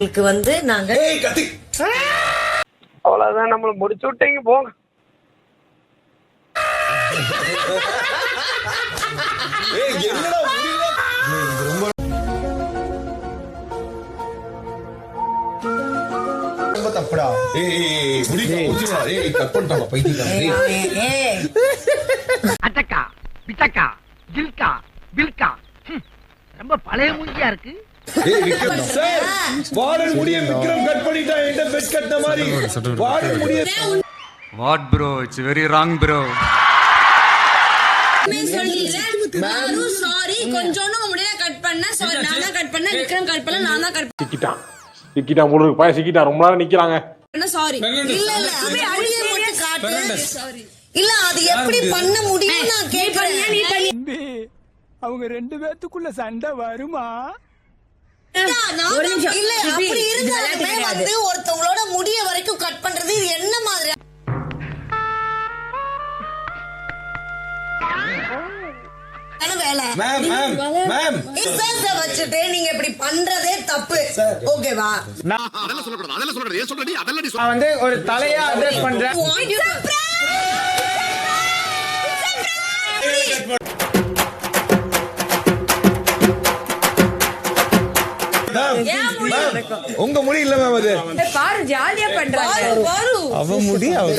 வந்து நாங்க அவ்வளவுதான், நம்மள முடிச்சு விட்டீங்க போங்க. தப்புடா. அட்டக்கா பிட்டக்கா ஜில்கா பில்கா ரொம்ப பழைய மூஞ்சியா இருக்கு. What bro? It's very wrong bro. Sorry கொஞ்சம் முடியல கட் பண்ண சாரி நான் தான் கட் பண்ணேன் விக்ரம் கட் பண்ணல நான் தான் கட் சிக்கிட்டான் போல இருக்கு. பையன் சிக்கிட்டான், ரொம்ப நேரம் நிக்கிறாங்க. பண்ண சாரி இல்ல இல்ல அப்படியே அழிய மட்டும் காட்டு சாரி இல்ல அது எப்படி பண்ண முடியும் நான் கேக்குறேன். நீ பண்ணி அவங்க ரெண்டு பேத்துக்குள்ள சண்டை வருமா? ஒரு நிமிஷம் இல்ல அப்படி இருந்தாலுமே வந்து ஒருத்தவங்களோட முடிய வரைக்கும் கட் பண்றது இது என்ன மாதிரி வச்சுட்டு நீங்க இப்படி பண்றதே தப்பு. ஓகேவா? நான் வந்து ஒரு தலையா அட்ரஸ் பண்றேன். உங்க முடி இல்ல மேம், அது பாரு ஜாலியா பண்றாங்க. அவ முடி அவ